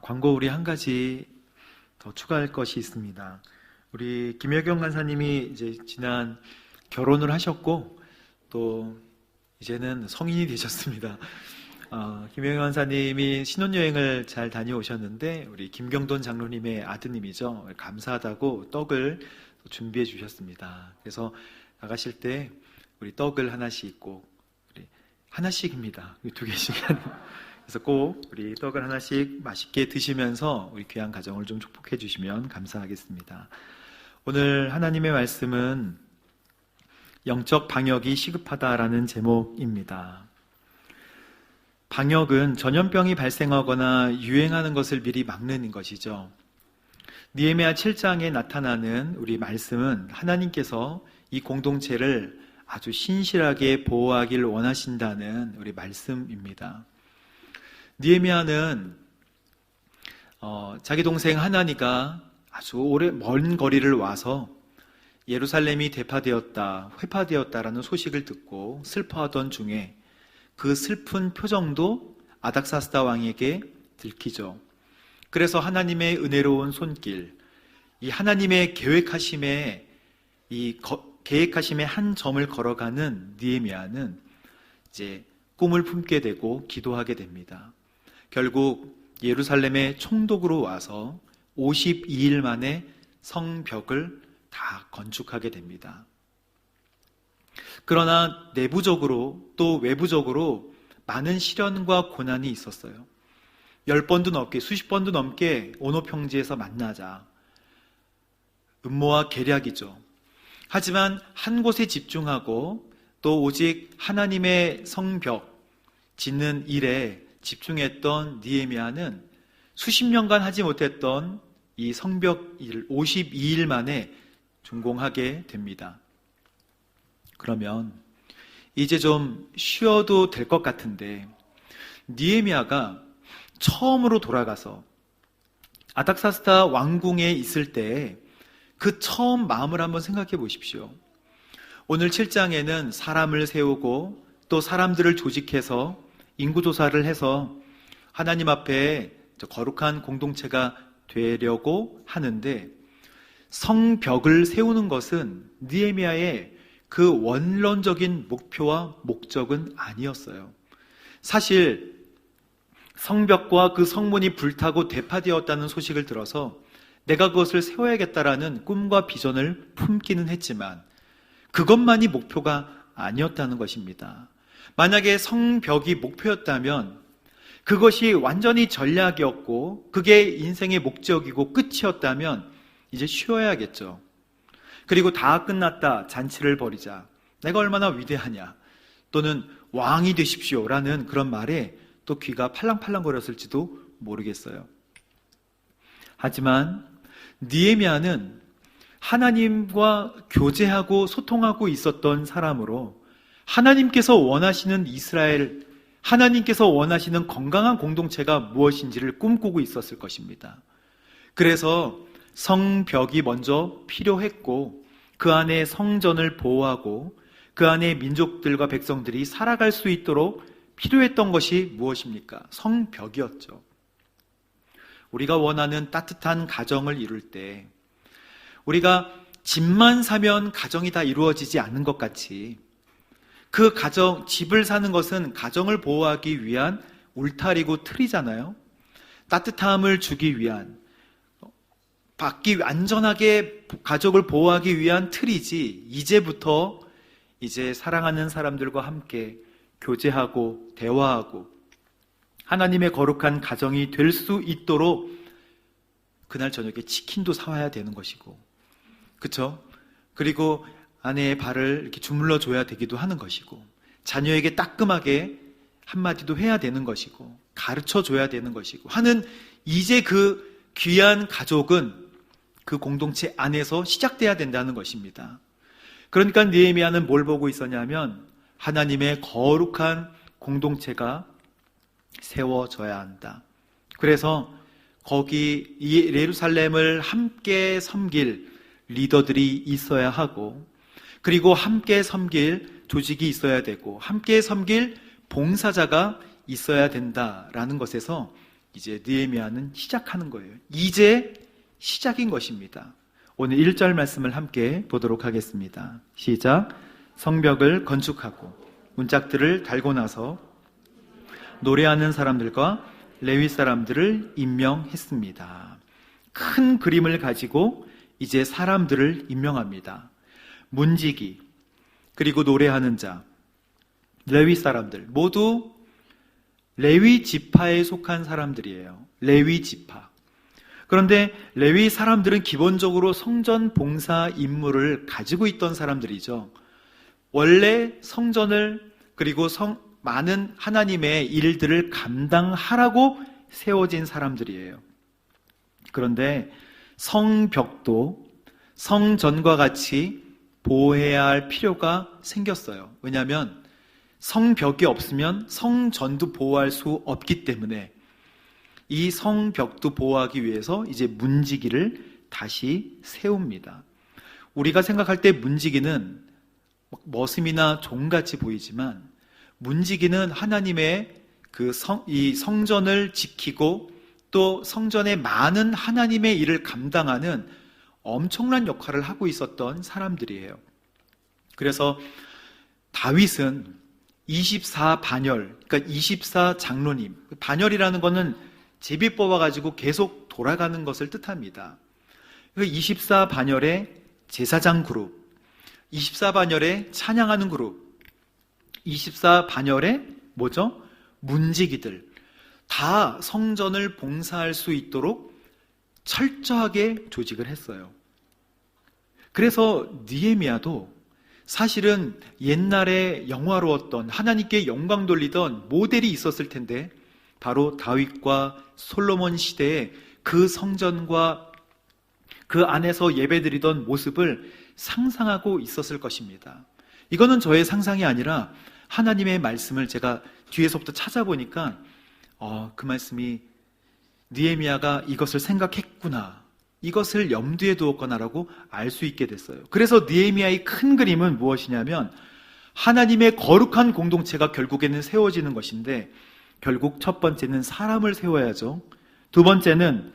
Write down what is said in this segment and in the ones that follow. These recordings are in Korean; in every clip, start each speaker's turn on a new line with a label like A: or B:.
A: 광고 우리 한 가지 더 추가할 것이 있습니다. 우리 김혜경 간사님이 이제 지난 결혼을 하셨고 또 이제는 성인이 되셨습니다. 김혜경 간사님이 신혼여행을 잘 다녀오셨는데 우리 김경돈 장로님의 아드님이죠. 감사하다고 떡을 준비해 주셨습니다. 그래서 나가실 때 우리 떡을 하나씩 꼭 하나씩입니다. 2개씩 그래서 꼭 우리 떡을 하나씩 맛있게 드시면서 우리 귀한 가정을 좀 축복해 주시면 감사하겠습니다. 오늘 하나님의 말씀은 영적 방역이 시급하다라는 제목입니다. 방역은 전염병이 발생하거나 유행하는 것을 미리 막는 것이죠. 느헤미야 7장에 나타나는 우리 말씀은 하나님께서 이 공동체를 아주 신실하게 보호하길 원하신다는 우리 말씀입니다. 느헤미야는 자기 동생 하나니가 아주 먼 거리를 와서 예루살렘이 회파되었다라는 소식을 듣고 슬퍼하던 중에 그 슬픈 표정도 아닥사스다 왕에게 들키죠. 그래서 하나님의 은혜로운 손길, 이 하나님의 계획하심의 한 점을 걸어가는 느헤미야는 이제 꿈을 품게 되고 기도하게 됩니다. 결국 예루살렘의 총독으로 와서 52일 만에 성벽을 다 건축하게 됩니다. 그러나 내부적으로 또 외부적으로 많은 시련과 고난이 있었어요. 10번도 넘게, 수십 번도 넘게 오노평지에서 만나자. 음모와 계략이죠. 하지만 한 곳에 집중하고 또 오직 하나님의 성벽 짓는 일에 집중했던 느헤미야는 수십 년간 하지 못했던 이 성벽 일 52일 만에 준공하게 됩니다. 그러면 이제 좀 쉬어도 될 것 같은데 느헤미야가 처음으로 돌아가서 아닥사스다 왕궁에 있을 때 그 처음 마음을 한번 생각해 보십시오. 오늘 7장에는 사람을 세우고 또 사람들을 조직해서 인구조사를 해서 하나님 앞에 거룩한 공동체가 되려고 하는데 성벽을 세우는 것은 느헤미야의 그 원론적인 목표와 목적은 아니었어요. 사실 성벽과 그 성문이 불타고 대파되었다는 소식을 들어서 내가 그것을 세워야겠다라는 꿈과 비전을 품기는 했지만 그것만이 목표가 아니었다는 것입니다. 만약에 성벽이 목표였다면 그것이 완전히 전략이었고 그게 인생의 목적이고 끝이었다면 이제 쉬어야겠죠. 그리고 다 끝났다, 잔치를 벌이자, 내가 얼마나 위대하냐, 또는 왕이 되십시오라는 그런 말에 또 귀가 팔랑팔랑거렸을지도 모르겠어요. 하지만 느헤미야는 하나님과 교제하고 소통하고 있었던 사람으로 하나님께서 원하시는 이스라엘, 하나님께서 원하시는 건강한 공동체가 무엇인지를 꿈꾸고 있었을 것입니다. 그래서 성벽이 먼저 필요했고 그 안에 성전을 보호하고 그 안에 민족들과 백성들이 살아갈 수 있도록 필요했던 것이 무엇입니까? 성벽이었죠. 우리가 원하는 따뜻한 가정을 이룰 때 우리가 집만 사면 가정이 다 이루어지지 않는 것 같이 그 가정, 집을 사는 것은 가정을 보호하기 위한 울타리고 틀이잖아요. 따뜻함을 주기 위한, 안전하게 가족을 보호하기 위한 틀이지 이제부터 이제 사랑하는 사람들과 함께 교제하고 대화하고 하나님의 거룩한 가정이 될 수 있도록 그날 저녁에 치킨도 사와야 되는 것이고, 그쵸? 그리고 아내의 발을 이렇게 주물러 줘야 되기도 하는 것이고, 자녀에게 따끔하게 한마디도 해야 되는 것이고, 가르쳐 줘야 되는 것이고 하는 이제 그 귀한 가족은 그 공동체 안에서 시작돼야 된다는 것입니다. 그러니까 느헤미야는 뭘 보고 있었냐면 하나님의 거룩한 공동체가 세워져야 한다. 그래서 거기 이 예루살렘을 함께 섬길 리더들이 있어야 하고, 그리고 함께 섬길 조직이 있어야 되고 함께 섬길 봉사자가 있어야 된다라는 것에서 이제 느헤미야는 시작하는 거예요. 이제 시작인 것입니다. 오늘 1절 말씀을 함께 보도록 하겠습니다. 시작. 성벽을 건축하고 문짝들을 달고 나서 노래하는 사람들과 레위 사람들을 임명했습니다. 큰 그림을 가지고 이제 사람들을 임명합니다. 문지기, 그리고 노래하는 자, 레위 사람들 모두 레위 지파에 속한 사람들이에요. 레위 지파. 그런데 레위 사람들은 기본적으로 성전 봉사 임무를 가지고 있던 사람들이죠. 원래 성전을 그리고 많은 하나님의 일들을 감당하라고 세워진 사람들이에요. 그런데 성벽도 성전과 같이 보호해야 할 필요가 생겼어요. 왜냐하면 성벽이 없으면 성전도 보호할 수 없기 때문에 이 성벽도 보호하기 위해서 이제 문지기를 다시 세웁니다. 우리가 생각할 때 문지기는 머슴이나 종같이 보이지만 문지기는 하나님의 이 성전을 지키고 또 성전의 많은 하나님의 일을 감당하는 엄청난 역할을 하고 있었던 사람들이에요. 그래서 다윗은 24반열, 그러니까 24장로님, 반열이라는 것은 제비 뽑아가지고 계속 돌아가는 것을 뜻합니다. 24반열의 제사장 그룹, 24반열의 찬양하는 그룹, 24반열의 뭐죠? 문지기들, 다 성전을 봉사할 수 있도록 철저하게 조직을 했어요. 그래서 느헤미야도 사실은 옛날에 영화로웠던 하나님께 영광 돌리던 모델이 있었을 텐데 바로 다윗과 솔로몬 시대에 그 성전과 그 안에서 예배드리던 모습을 상상하고 있었을 것입니다. 이거는 저의 상상이 아니라 하나님의 말씀을 제가 뒤에서부터 찾아보니까 그 말씀이 느헤미야가 이것을 생각했구나, 이것을 염두에 두었구나라고 알 수 있게 됐어요. 그래서 느헤미야의 큰 그림은 무엇이냐면 하나님의 거룩한 공동체가 결국에는 세워지는 것인데 결국 첫 번째는 사람을 세워야죠. 두 번째는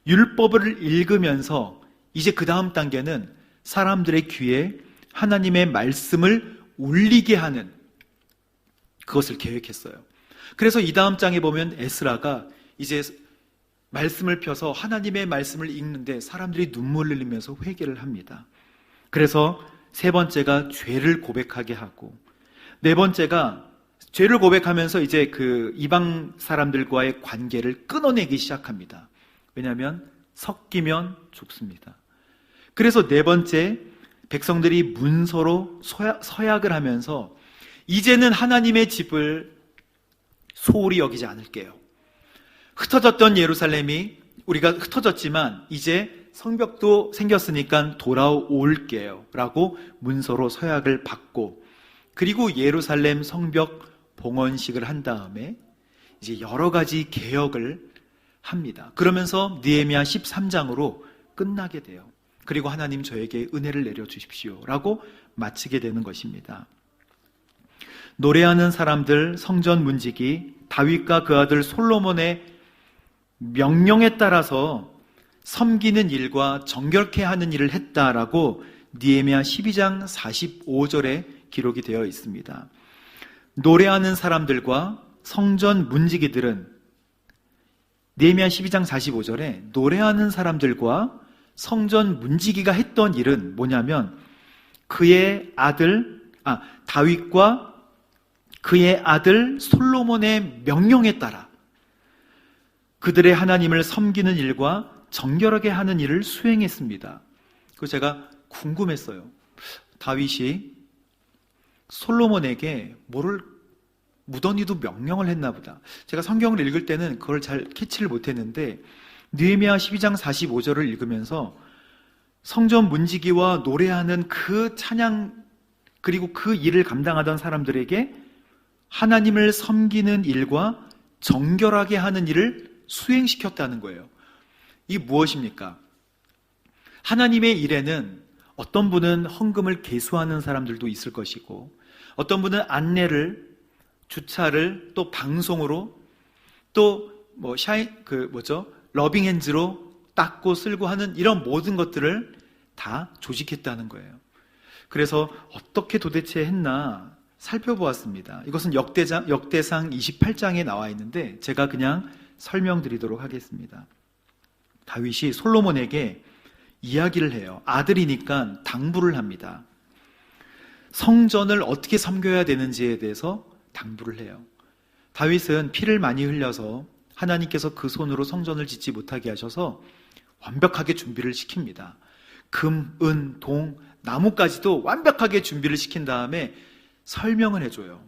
A: 율법을 읽으면서 이제 그 다음 단계는 사람들의 귀에 하나님의 말씀을 울리게 하는 그것을 계획했어요. 그래서 이 다음 장에 보면 에스라가 이제 말씀을 펴서 하나님의 말씀을 읽는데 사람들이 눈물을 흘리면서 회개를 합니다. 그래서 세 번째가 죄를 고백하게 하고, 네 번째가 죄를 고백하면서 이제 그 이방 사람들과의 관계를 끊어내기 시작합니다. 왜냐하면 섞이면 죽습니다. 그래서 네 번째, 백성들이 문서로 서약을 하면서 이제는 하나님의 집을 소홀히 여기지 않을게요. 흩어졌던 예루살렘이 우리가 흩어졌지만 이제 성벽도 생겼으니까 돌아올게요 라고 문서로 서약을 받고, 그리고 예루살렘 성벽 봉헌식을 한 다음에 이제 여러 가지 개혁을 합니다. 그러면서 느헤미야 13장으로 끝나게 돼요. 그리고 하나님 저에게 은혜를 내려주십시오 라고 마치게 되는 것입니다. 노래하는 사람들, 성전 문지기, 다윗과 그 아들 솔로몬의 명령에 따라서 섬기는 일과 정결케 하는 일을 했다라고 느헤미야 12장 45절에 기록이 되어 있습니다. 노래하는 사람들과 성전 문지기들은 느헤미야 12장 45절에 노래하는 사람들과 성전 문지기가 했던 일은 뭐냐면 그의 아들 다윗과 그의 아들 솔로몬의 명령에 따라 그들의 하나님을 섬기는 일과 정결하게 하는 일을 수행했습니다. 그래서 제가 궁금했어요. 다윗이 솔로몬에게 뭐를 무던히도 명령을 했나 보다. 제가 성경을 읽을 때는 그걸 잘 캐치를 못했는데 느헤미야 12장 45절을 읽으면서 성전 문지기와 노래하는 그 찬양 그리고 그 일을 감당하던 사람들에게 하나님을 섬기는 일과 정결하게 하는 일을 수행시켰다는 거예요. 이게 무엇입니까? 하나님의 일에는 어떤 분은 헌금을 계수하는 사람들도 있을 것이고, 어떤 분은 안내를, 주차를 또 방송으로, 또 러빙 핸즈로 닦고 쓸고 하는 이런 모든 것들을 다 조직했다는 거예요. 그래서 어떻게 도대체 했나 살펴보았습니다. 이것은 역대상 28장에 나와 있는데 제가 그냥 설명드리도록 하겠습니다. 다윗이 솔로몬에게 이야기를 해요. 아들이니까 당부를 합니다. 성전을 어떻게 섬겨야 되는지에 대해서 당부를 해요. 다윗은 피를 많이 흘려서 하나님께서 그 손으로 성전을 짓지 못하게 하셔서 완벽하게 준비를 시킵니다. 금, 은, 동, 나무까지도 완벽하게 준비를 시킨 다음에 설명을 해줘요.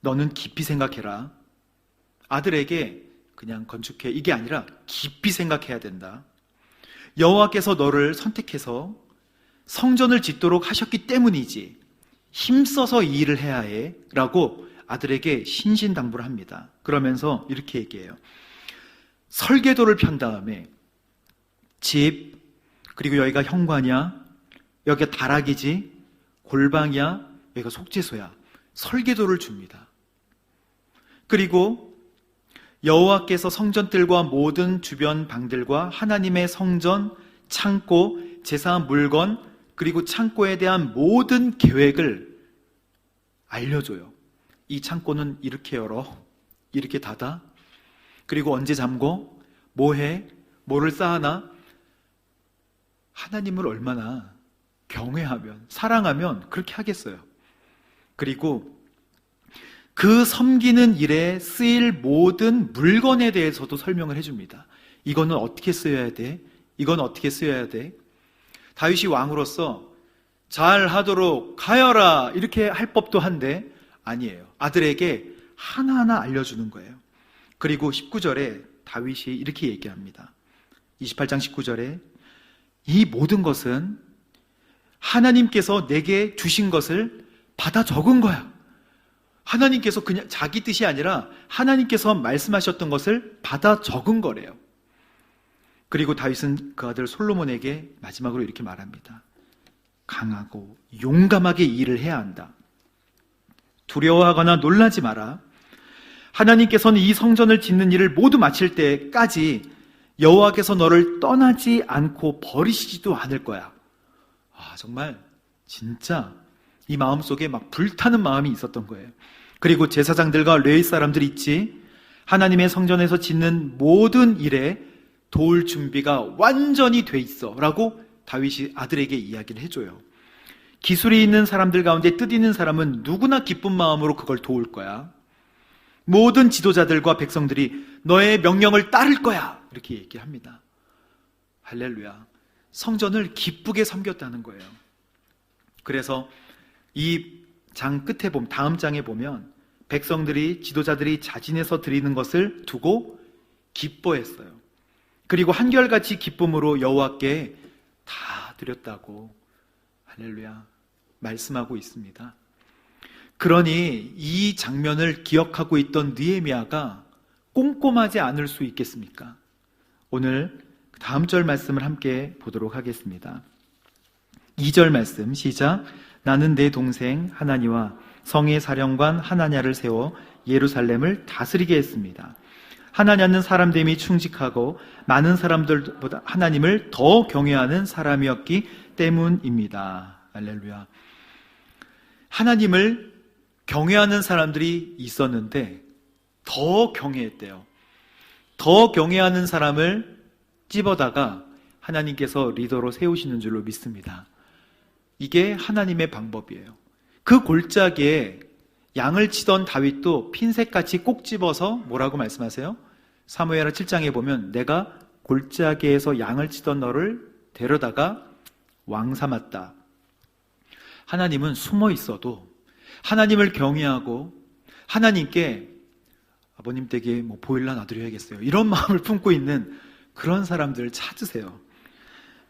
A: 너는 깊이 생각해라. 아들에게 그냥 건축해, 이게 아니라 깊이 생각해야 된다. 여호와께서 너를 선택해서 성전을 짓도록 하셨기 때문이지 힘써서 이 일을 해야 해 라고 아들에게 신신당부를 합니다. 그러면서 이렇게 얘기해요. 설계도를 편 다음에 집, 그리고 여기가 현관이야, 여기가 다락이지, 골방이야, 여기가 속죄소야. 설계도를 줍니다. 그리고 여호와께서 성전들과 모든 주변 방들과 하나님의 성전, 창고, 제사한 물건, 그리고 창고에 대한 모든 계획을 알려줘요. 이 창고는 이렇게 열어, 이렇게 닫아, 그리고 언제 잠궈, 뭐 해, 뭐를 쌓아놔. 하나님을 얼마나 경외하면, 사랑하면 그렇게 하겠어요. 그리고 그 섬기는 일에 쓰일 모든 물건에 대해서도 설명을 해줍니다. 이거는 어떻게 쓰여야 돼? 이건 어떻게 쓰여야 돼? 다윗이 왕으로서 잘 하도록 하여라 이렇게 할 법도 한데 아니에요. 아들에게 하나하나 알려주는 거예요. 그리고 19절에 다윗이 이렇게 얘기합니다. 28장 19절에 이 모든 것은 하나님께서 내게 주신 것을 받아 적은 거야. 하나님께서 그냥 자기 뜻이 아니라 하나님께서 말씀하셨던 것을 받아 적은 거래요. 그리고 다윗은 그 아들 솔로몬에게 마지막으로 이렇게 말합니다. 강하고 용감하게 일을 해야 한다. 두려워하거나 놀라지 마라. 하나님께서는 이 성전을 짓는 일을 모두 마칠 때까지 여호와께서 너를 떠나지 않고 버리시지도 않을 거야. 정말 진짜 이 마음속에 막 불타는 마음이 있었던 거예요. 그리고 제사장들과 레위 사람들이 있지, 하나님의 성전에서 짓는 모든 일에 도울 준비가 완전히 돼 있어 라고 다윗이 아들에게 이야기를 해줘요. 기술이 있는 사람들 가운데 뜻 있는 사람은 누구나 기쁜 마음으로 그걸 도울 거야. 모든 지도자들과 백성들이 너의 명령을 따를 거야 이렇게 얘기합니다. 할렐루야. 성전을 기쁘게 섬겼다는 거예요. 그래서 이 장 끝에 보면, 다음 장에 보면 백성들이, 지도자들이 자진해서 드리는 것을 두고 기뻐했어요. 그리고 한결같이 기쁨으로 여호와께 다 드렸다고 할렐루야 말씀하고 있습니다. 그러니 이 장면을 기억하고 있던 느헤미야가 꼼꼼하지 않을 수 있겠습니까? 오늘 다음 절 말씀을 함께 보도록 하겠습니다. 2절 말씀 시작. 나는 내 동생 하나니와 성의 사령관 하나냐를 세워 예루살렘을 다스리게 했습니다. 하나냐는 사람됨이 충직하고 많은 사람들보다 하나님을 더 경외하는 사람이었기 때문입니다. 할렐루야. 하나님을 경외하는 사람들이 있었는데 더 경외했대요. 더 경외하는 사람을 찝어다가 하나님께서 리더로 세우시는 줄로 믿습니다. 이게 하나님의 방법이에요. 그 골짜기에 양을 치던 다윗도 핀셋같이 꼭 집어서 뭐라고 말씀하세요? 사무엘하 7장에 보면 내가 골짜기에서 양을 치던 너를 데려다가 왕 삼았다. 하나님은 숨어 있어도 하나님을 경외하고 하나님께 아버님 댁에 보일러 놔드려야겠어요. 이런 마음을 품고 있는 그런 사람들을 찾으세요.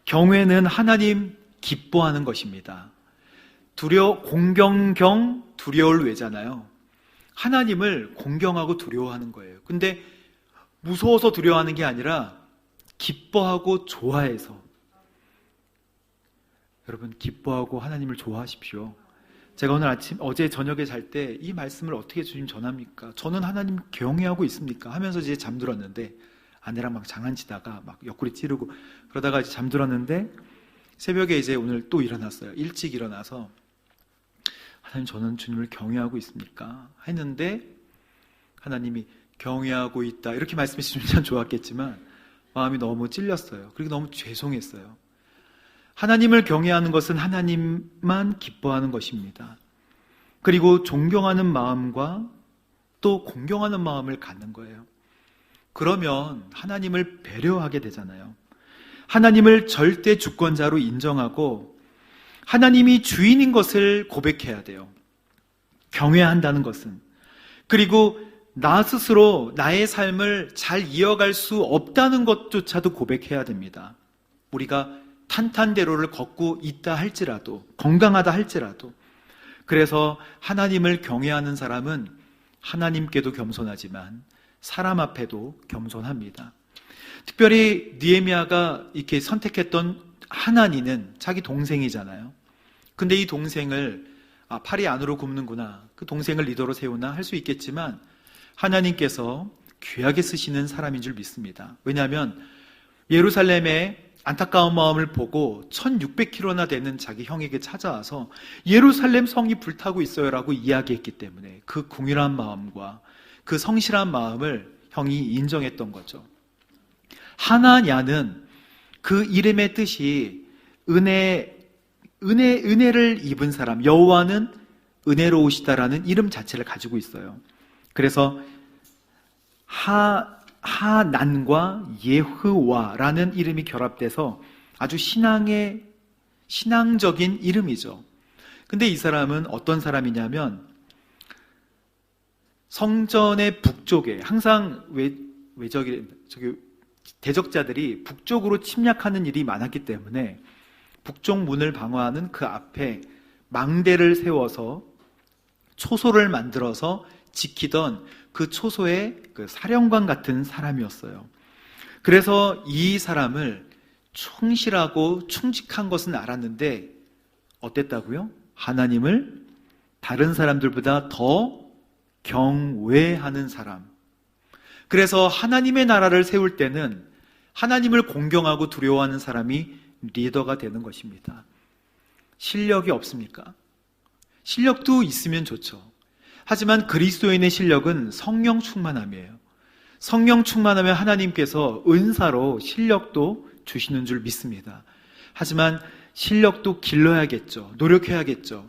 A: 경외는 하나님 기뻐하는 것입니다. 공경경 두려울 외잖아요. 하나님을 공경하고 두려워하는 거예요. 근데 무서워서 두려워하는 게 아니라 기뻐하고 좋아해서. 여러분 기뻐하고 하나님을 좋아하십시오. 제가 어제 저녁에 잘 때 이 말씀을 어떻게 주님 전합니까? 저는 하나님 경외하고 있습니까? 하면서 이제 잠들었는데, 아내랑 막 장난치다가 막 옆구리 찌르고 그러다가 이제 잠들었는데, 새벽에 이제 오늘 또 일어났어요. 일찍 일어나서 하나님, 저는 주님을 경외하고 있습니까? 했는데 하나님이 경외하고 있다 이렇게 말씀해 주시면 참 좋았겠지만 마음이 너무 찔렸어요. 그리고 너무 죄송했어요. 하나님을 경외하는 것은 하나님만 기뻐하는 것입니다. 그리고 존경하는 마음과 또 공경하는 마음을 갖는 거예요. 그러면 하나님을 배려하게 되잖아요. 하나님을 절대 주권자로 인정하고 하나님이 주인인 것을 고백해야 돼요. 경외한다는 것은. 그리고 나 스스로 나의 삶을 잘 이어갈 수 없다는 것조차도 고백해야 됩니다. 우리가 탄탄대로를 걷고 있다 할지라도, 건강하다 할지라도. 그래서 하나님을 경외하는 사람은 하나님께도 겸손하지만 사람 앞에도 겸손합니다. 특별히 느헤미야가 이렇게 선택했던 하나니는 자기 동생이잖아요. 근데 이 동생을 팔이 안으로 굽는구나, 그 동생을 리더로 세우나 할 수 있겠지만 하나님께서 귀하게 쓰시는 사람인 줄 믿습니다. 왜냐하면 예루살렘의 안타까운 마음을 보고 1600km나 되는 자기 형에게 찾아와서 예루살렘 성이 불타고 있어요 라고 이야기했기 때문에 그 궁일한 마음과 그 성실한 마음을 형이 인정했던 거죠. 하나냐는 그 이름의 뜻이 은혜를 입은 사람, 여호와는 은혜로우시다라는 이름 자체를 가지고 있어요. 그래서 하난과 예흐와라는 이름이 결합돼서 아주 신앙적인 이름이죠. 근데 이 사람은 어떤 사람이냐면 성전의 북쪽에 항상 대적자들이 북쪽으로 침략하는 일이 많았기 때문에 북쪽 문을 방어하는 그 앞에 망대를 세워서 초소를 만들어서 지키던 그 초소의 그 사령관 같은 사람이었어요. 그래서 이 사람을 충실하고 충직한 것은 알았는데 어땠다고요? 하나님을 다른 사람들보다 더 경외하는 사람. 그래서 하나님의 나라를 세울 때는 하나님을 공경하고 두려워하는 사람이 리더가 되는 것입니다. 실력이 없습니까? 실력도 있으면 좋죠. 하지만 그리스도인의 실력은 성령 충만함이에요. 성령 충만하면 하나님께서 은사로 실력도 주시는 줄 믿습니다. 하지만 실력도 길러야겠죠. 노력해야겠죠.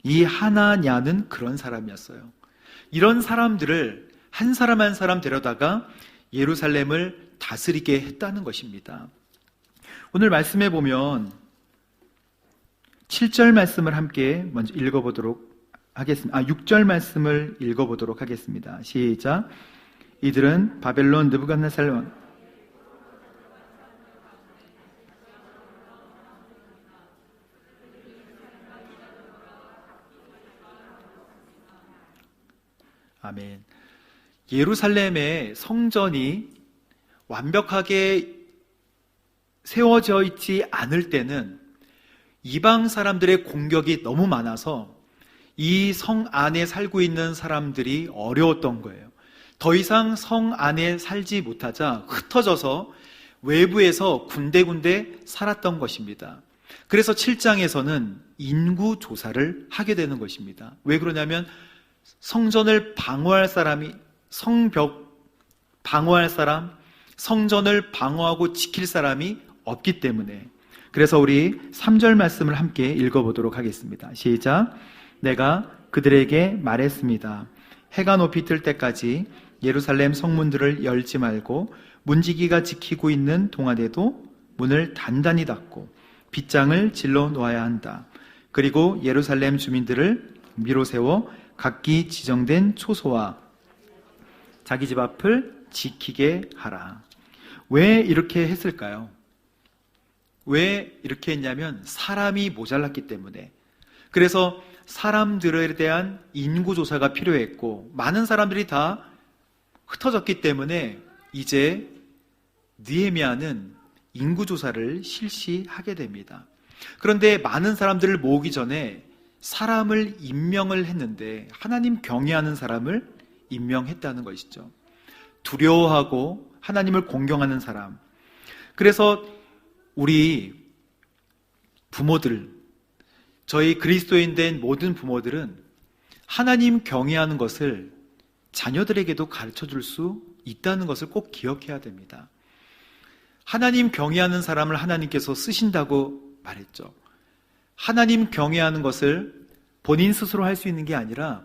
A: 이 하나냐는 그런 사람이었어요. 이런 사람들을 한 사람 한 사람 데려다가 예루살렘을 다스리게 했다는 것입니다. 오늘 말씀해 보면 7절 말씀을 함께 먼저 읽어보도록 하겠습니다. 6절 말씀을 읽어보도록 하겠습니다. 시작. 이들은 바벨론 느부갓네살 왕 아멘. 예루살렘의 성전이 완벽하게 세워져 있지 않을 때는 이방 사람들의 공격이 너무 많아서 이 성 안에 살고 있는 사람들이 어려웠던 거예요. 더 이상 성 안에 살지 못하자 흩어져서 외부에서 군데군데 살았던 것입니다. 그래서 7장에서는 인구 조사를 하게 되는 것입니다. 왜 그러냐면 성전을 방어할 사람이, 성벽 방어할 사람, 성전을 방어하고 지킬 사람이 없기 때문에. 그래서 우리 3절 말씀을 함께 읽어보도록 하겠습니다. 시작. 내가 그들에게 말했습니다. 해가 높이 뜰 때까지 예루살렘 성문들을 열지 말고 문지기가 지키고 있는 동안에도 문을 단단히 닫고 빗장을 질러 놓아야 한다. 그리고 예루살렘 주민들을 미로 세워 각기 지정된 초소와 자기 집 앞을 지키게 하라. 왜 이렇게 했을까요? 왜 이렇게 했냐면 사람이 모자랐기 때문에. 그래서 사람들에 대한 인구조사가 필요했고 많은 사람들이 다 흩어졌기 때문에 이제 느헤미야는 인구조사를 실시하게 됩니다. 그런데 많은 사람들을 모으기 전에 사람을 임명을 했는데 하나님 경외하는 사람을 임명했다는 것이죠. 두려워하고 하나님을 공경하는 사람. 그래서 우리 부모들, 저희 그리스도인 된 모든 부모들은 하나님 경외하는 것을 자녀들에게도 가르쳐 줄 수 있다는 것을 꼭 기억해야 됩니다. 하나님 경외하는 사람을 하나님께서 쓰신다고 말했죠. 하나님 경외하는 것을 본인 스스로 할 수 있는 게 아니라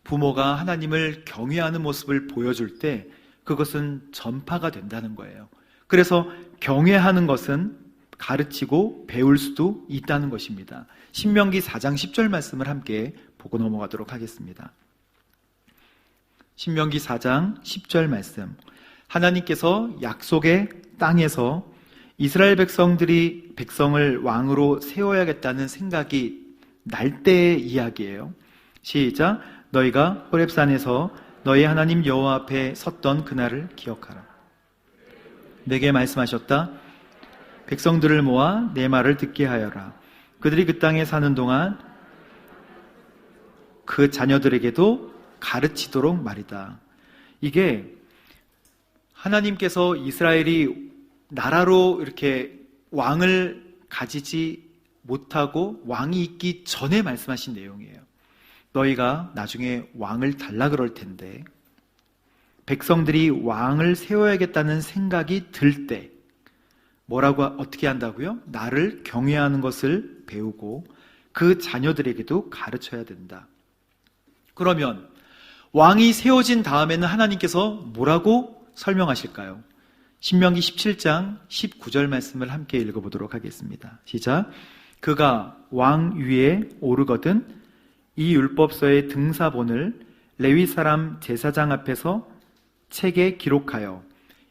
A: 부모가 하나님을 경외하는 모습을 보여줄 때 그것은 전파가 된다는 거예요. 그래서 경외하는 것은 가르치고 배울 수도 있다는 것입니다. 신명기 4장 10절 말씀을 함께 보고 넘어가도록 하겠습니다. 신명기 4장 10절 말씀. 하나님께서 약속의 땅에서 이스라엘 백성을 왕으로 세워야겠다는 생각이 날 때의 이야기예요. 시작. 너희가 호렙산에서 너희 하나님 여호와 앞에 섰던 그날을 기억하라. 내게 말씀하셨다. 백성들을 모아 내 말을 듣게 하여라. 그들이 그 땅에 사는 동안 그 자녀들에게도 가르치도록 말이다. 이게 하나님께서 이스라엘이 나라로 이렇게 왕을 가지지 못하고 왕이 있기 전에 말씀하신 내용이에요. 너희가 나중에 왕을 달라 그럴 텐데 백성들이 왕을 세워야겠다는 생각이 들 때 뭐라고 어떻게 한다고요? 나를 경외하는 것을 배우고 그 자녀들에게도 가르쳐야 된다. 그러면 왕이 세워진 다음에는 하나님께서 뭐라고 설명하실까요? 신명기 17장 19절 말씀을 함께 읽어보도록 하겠습니다. 시작. 그가 왕 위에 오르거든 이 율법서의 등사본을 레위 사람 제사장 앞에서 책에 기록하여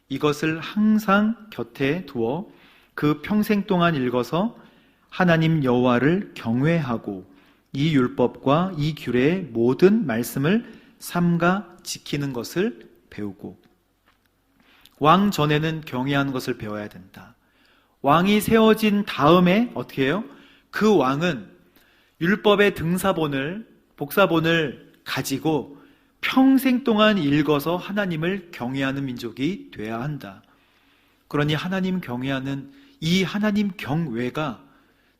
A: 이것을 항상 곁에 두어 그 평생 동안 읽어서 하나님 여호와를 경외하고 이 율법과 이 규례의 모든 말씀을 삼가 지키는 것을 배우고. 왕 전에는 경외하는 것을 배워야 된다. 왕이 세워진 다음에 어떻게 해요? 그 왕은 율법의 등사본을, 복사본을 가지고 평생 동안 읽어서 하나님을 경외하는 민족이 돼야 한다. 그러니 하나님 경외하는 이 하나님 경외가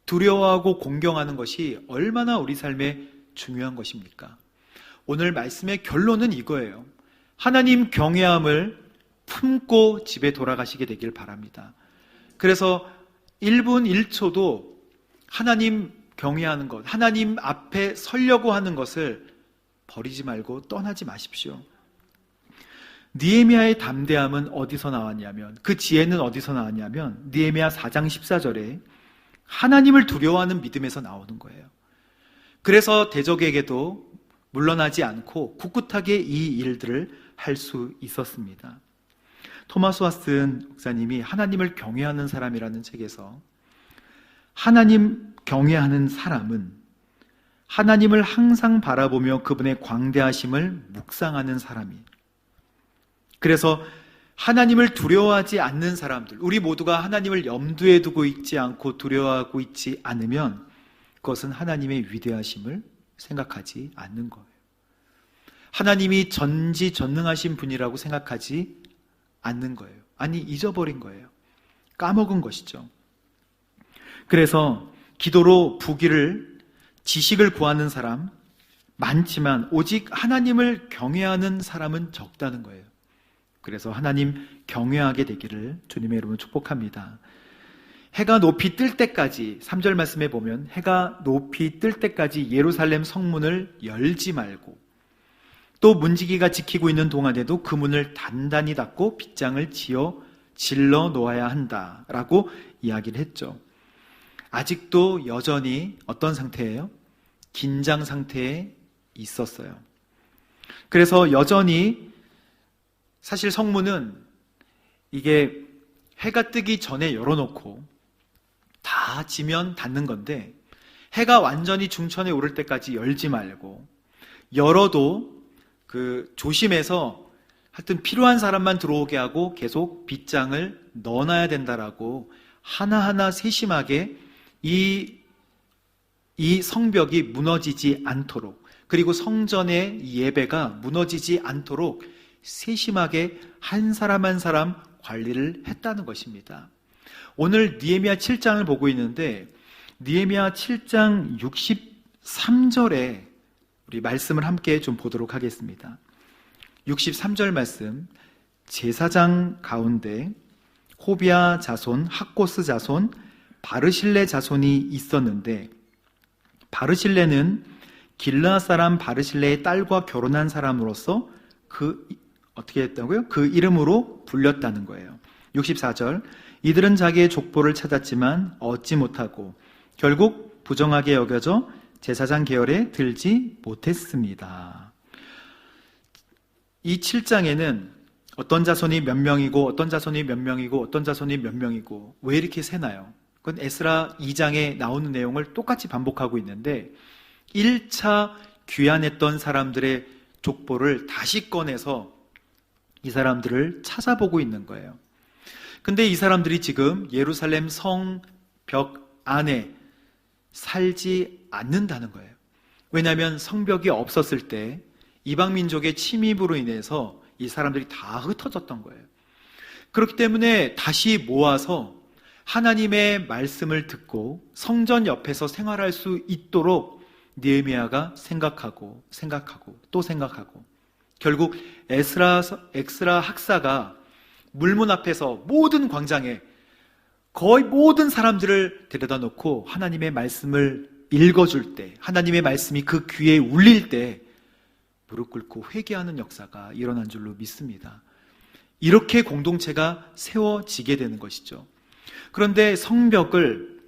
A: 두려워하고 공경하는 것이 얼마나 우리 삶에 중요한 것입니까? 오늘 말씀의 결론은 이거예요. 하나님 경외함을 품고 집에 돌아가시게 되길 바랍니다. 그래서 1분 1초도 하나님 경외하는 것, 하나님 앞에 서려고 하는 것을 버리지 말고 떠나지 마십시오. 느헤미야의 담대함은 어디서 나왔냐면, 그 지혜는 어디서 나왔냐면 느헤미야 4장 14절에 하나님을 두려워하는 믿음에서 나오는 거예요. 그래서 대적에게도 물러나지 않고 꿋꿋하게 이 일들을 할 수 있었습니다. 토마스 왓슨 목사님이 하나님을 경외하는 사람이라는 책에서 하나님 경외하는 사람은 하나님을 항상 바라보며 그분의 광대하심을 묵상하는 사람이. 그래서 하나님을 두려워하지 않는 사람들, 우리 모두가 하나님을 염두에 두고 있지 않고 두려워하고 있지 않으면 그것은 하나님의 위대하심을 생각하지 않는 거예요. 하나님이 전지전능하신 분이라고 생각하지 않는 거예요. 아니, 잊어버린 거예요. 까먹은 것이죠. 그래서 기도로 부귀를, 지식을 구하는 사람 많지만 오직 하나님을 경외하는 사람은 적다는 거예요. 그래서 하나님 경외하게 되기를 주님의 이름으로 축복합니다. 해가 높이 뜰 때까지, 3절 말씀에 보면 해가 높이 뜰 때까지 예루살렘 성문을 열지 말고 또 문지기가 지키고 있는 동안에도 그 문을 단단히 닫고 빗장을 질러 놓아야 한다라고 이야기를 했죠. 아직도 여전히 어떤 상태예요? 긴장 상태에 있었어요. 그래서 여전히 사실 성문은 이게 해가 뜨기 전에 열어놓고 다 지면 닫는 건데 해가 완전히 중천에 오를 때까지 열지 말고 열어도 조심해서 하여튼 필요한 사람만 들어오게 하고 계속 빗장을 넣어놔야 된다라고 하나하나 세심하게 이 이 성벽이 무너지지 않도록, 그리고 성전의 예배가 무너지지 않도록 세심하게 한 사람 한 사람 관리를 했다는 것입니다. 오늘 느헤미야 7장을 보고 있는데 느헤미야 7장 63절에 우리 말씀을 함께 좀 보도록 하겠습니다. 63절 말씀, 제사장 가운데 호비야 자손, 학고스 자손, 바르실레 자손이 있었는데, 바르실레는 길르앗 사람 바르실레의 딸과 결혼한 사람으로서 어떻게 했다고요? 그 이름으로 불렸다는 거예요. 64절, 이들은 자기의 족보를 찾았지만 얻지 못하고 결국 부정하게 여겨져 제사장 계열에 들지 못했습니다. 이 7장에는 어떤 자손이 몇 명이고 어떤 자손이 몇 명이고 어떤 자손이 몇 명이고 왜 이렇게 세나요? 그건 에스라 2장에 나오는 내용을 똑같이 반복하고 있는데 1차 귀환했던 사람들의 족보를 다시 꺼내서 이 사람들을 찾아보고 있는 거예요. 근데 이 사람들이 지금 예루살렘 성벽 안에 살지 않는다는 거예요. 왜냐하면 성벽이 없었을 때 이방 민족의 침입으로 인해서 이 사람들이 다 흩어졌던 거예요. 그렇기 때문에 다시 모아서 하나님의 말씀을 듣고 성전 옆에서 생활할 수 있도록 느헤미야가 생각하고 또 생각하고 결국 엑스라 학사가 물문 앞에서 모든 광장에 거의 모든 사람들을 데려다 놓고 하나님의 말씀을 읽어줄 때, 하나님의 말씀이 그 귀에 울릴 때 무릎 꿇고 회개하는 역사가 일어난 줄로 믿습니다. 이렇게 공동체가 세워지게 되는 것이죠. 그런데 성문을,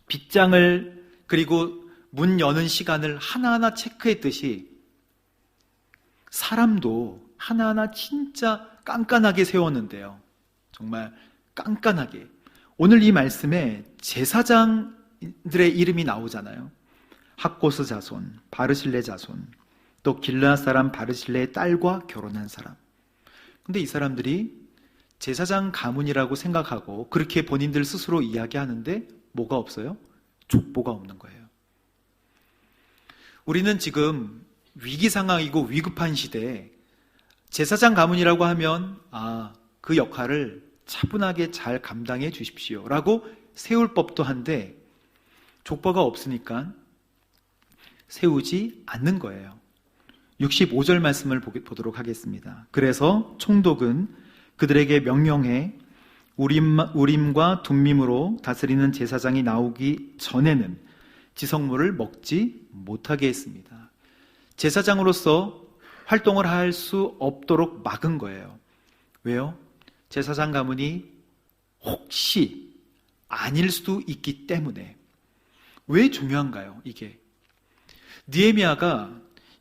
A: 빗장을, 그리고 문 여는 시간을 하나하나 체크했듯이 사람도 하나하나 진짜 깐깐하게 세웠는데요. 정말 깐깐하게. 오늘 이 말씀에 제사장들의 이름이 나오잖아요. 학고스 자손, 바르실레 자손, 또 길르앗 사람 바르실레의 딸과 결혼한 사람. 근데 이 사람들이 제사장 가문이라고 생각하고 그렇게 본인들 스스로 이야기하는데 뭐가 없어요? 족보가 없는 거예요. 우리는 지금 위기 상황이고 위급한 시대에 제사장 가문이라고 하면 그 역할을 차분하게 잘 감당해 주십시오 라고 세울 법도 한데 족보가 없으니까 세우지 않는 거예요. 65절 말씀을 보도록 하겠습니다. 그래서 총독은 그들에게 명령해 우림과 둠밈으로 다스리는 제사장이 나오기 전에는 지성물을 먹지 못하게 했습니다. 제사장으로서 활동을 할 수 없도록 막은 거예요. 왜요? 제사장 가문이 혹시 아닐 수도 있기 때문에. 왜 중요한가요, 이게? 느헤미야가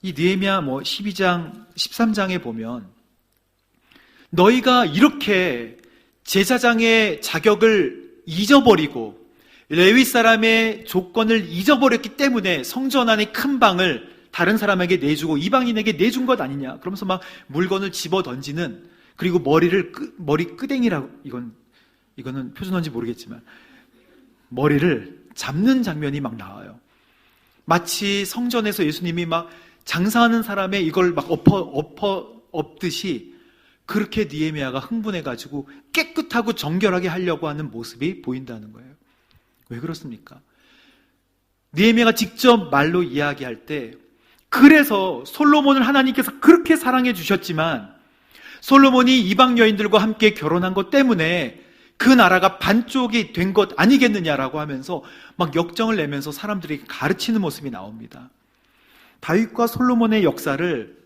A: 이 느헤미야 12장, 13장에 보면 너희가 이렇게 제사장의 자격을 잊어버리고 레위 사람의 조건을 잊어버렸기 때문에 성전 안의 큰 방을 다른 사람에게 내주고 이방인에게 내준 것 아니냐. 그러면서 막 물건을 집어 던지는, 그리고 머리 끄댕이라고, 이거는 표준어인지 모르겠지만 머리를 잡는 장면이 막 나와요. 마치 성전에서 예수님이 막 장사하는 사람의 이걸 막 엎듯이 그렇게 느헤미야가 흥분해가지고 깨끗하고 정결하게 하려고 하는 모습이 보인다는 거예요. 왜 그렇습니까? 느헤미야가 직접 말로 이야기할 때, 그래서 솔로몬을 하나님께서 그렇게 사랑해 주셨지만 솔로몬이 이방 여인들과 함께 결혼한 것 때문에 그 나라가 반쪽이 된 것 아니겠느냐라고 하면서 막 역정을 내면서 사람들이 가르치는 모습이 나옵니다. 다윗과 솔로몬의 역사를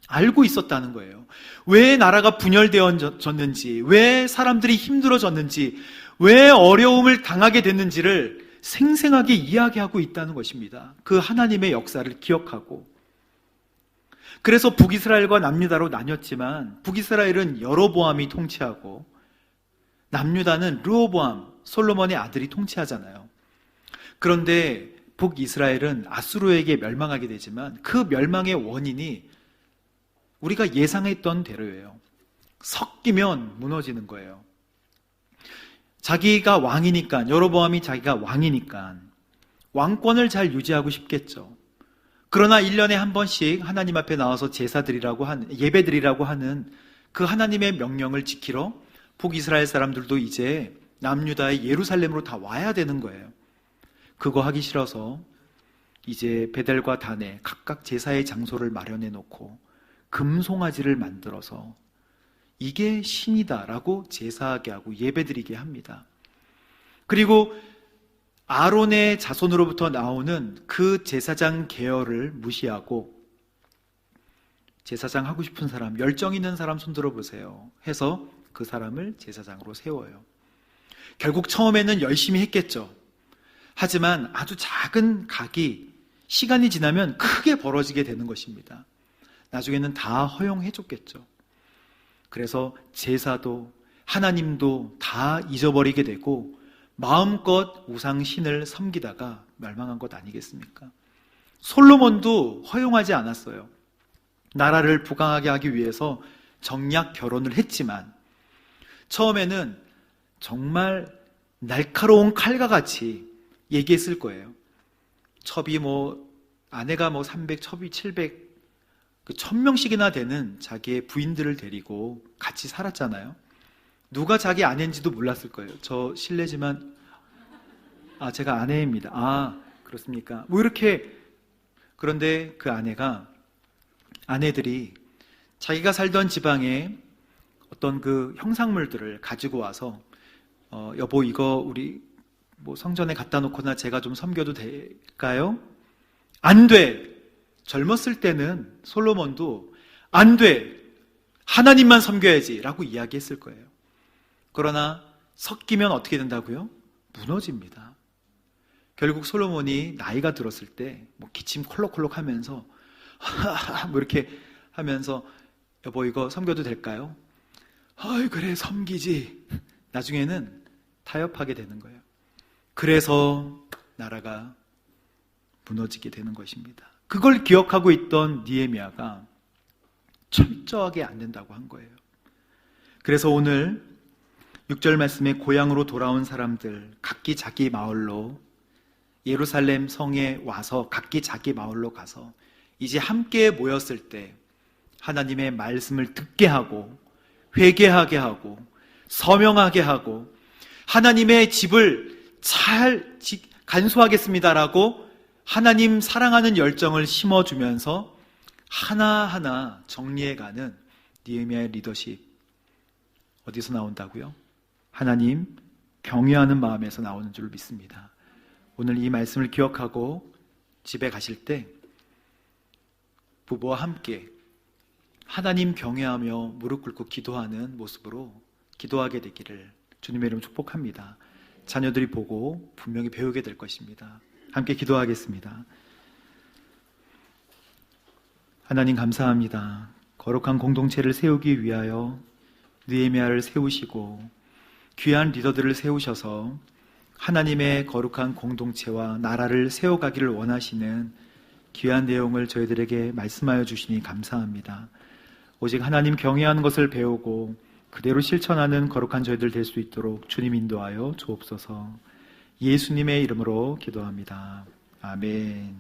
A: 알고 있었다는 거예요. 왜 나라가 분열되어졌는지, 왜 사람들이 힘들어졌는지, 왜 어려움을 당하게 됐는지를 생생하게 이야기하고 있다는 것입니다. 그 하나님의 역사를 기억하고. 그래서 북이스라엘과 남유다로 나뉘었지만 북이스라엘은 여로보암이 통치하고 남유다는 르호보암, 솔로몬의 아들이 통치하잖아요. 그런데 북이스라엘은 아수르에게 멸망하게 되지만 그 멸망의 원인이 우리가 예상했던 대로예요. 섞이면 무너지는 거예요. 자기가 왕이니까, 여로보암이 자기가 왕이니까 왕권을 잘 유지하고 싶겠죠. 그러나 1년에 한 번씩 하나님 앞에 나와서 제사드리라고 하는, 예배드리라고 하는 그 하나님의 명령을 지키러 북이스라엘 사람들도 이제 남유다의 예루살렘으로 다 와야 되는 거예요. 그거 하기 싫어서 이제 베델과 단에 각각 제사의 장소를 마련해 놓고 금송아지를 만들어서 이게 신이다라고 제사하게 하고 예배드리게 합니다. 그리고 아론의 자손으로부터 나오는 그 제사장 계열을 무시하고 제사장 하고 싶은 사람, 열정 있는 사람 손들어 보세요 해서 그 사람을 제사장으로 세워요. 결국 처음에는 열심히 했겠죠. 하지만 아주 작은 각이 시간이 지나면 크게 벌어지게 되는 것입니다. 나중에는 다 허용해 줬겠죠. 그래서 제사도 하나님도 다 잊어버리게 되고 마음껏 우상신을 섬기다가 멸망한 것 아니겠습니까? 솔로몬도 허용하지 않았어요. 나라를 부강하게 하기 위해서 정략 결혼을 했지만 처음에는 정말 날카로운 칼과 같이 얘기했을 거예요. 첩이 아내가 300, 첩이 700, 1000명씩이나 되는 자기의 부인들을 데리고 같이 살았잖아요. 누가 자기 아내인지도 몰랐을 거예요. 저 실례지만 제가 아내입니다. 그렇습니까? 이렇게. 그런데 그 아내들이 자기가 살던 지방에 어떤 그 형상물들을 가지고 와서 여보 이거 우리 성전에 갖다 놓거나 제가 좀 섬겨도 될까요? 안 돼. 젊었을 때는 솔로몬도 안 돼. 하나님만 섬겨야지 라고 이야기했을 거예요. 그러나 섞이면 어떻게 된다고요? 무너집니다. 결국 솔로몬이 나이가 들었을 때 기침 콜록콜록 하면서 이렇게 하면서 여보 이거 섬겨도 될까요? 그래 섬기지. 나중에는 타협하게 되는 거예요. 그래서 나라가 무너지게 되는 것입니다. 그걸 기억하고 있던 느헤미야가 철저하게 안 된다고 한 거예요. 그래서 오늘 6절 말씀에 고향으로 돌아온 사람들 각기 자기 마을로 예루살렘 성에 와서 각기 자기 마을로 가서 이제 함께 모였을 때 하나님의 말씀을 듣게 하고 회개하게 하고 서명하게 하고 하나님의 집을 잘 간수하겠습니다라고 하나님 사랑하는 열정을 심어주면서 하나하나 정리해가는 느헤미야의 리더십 어디서 나온다고요? 하나님 경외하는 마음에서 나오는 줄 믿습니다. 오늘 이 말씀을 기억하고 집에 가실 때 부부와 함께 하나님 경외하며 무릎 꿇고 기도하는 모습으로 기도하게 되기를 주님의 이름으로 축복합니다. 자녀들이 보고 분명히 배우게 될 것입니다. 함께 기도하겠습니다. 하나님 감사합니다. 거룩한 공동체를 세우기 위하여 느헤미야를 세우시고 귀한 리더들을 세우셔서 하나님의 거룩한 공동체와 나라를 세워가기를 원하시는 귀한 내용을 저희들에게 말씀하여 주시니 감사합니다. 오직 하나님 경외하는 것을 배우고 그대로 실천하는 거룩한 저희들 될 수 있도록 주님 인도하여 주옵소서. 예수님의 이름으로 기도합니다. 아멘.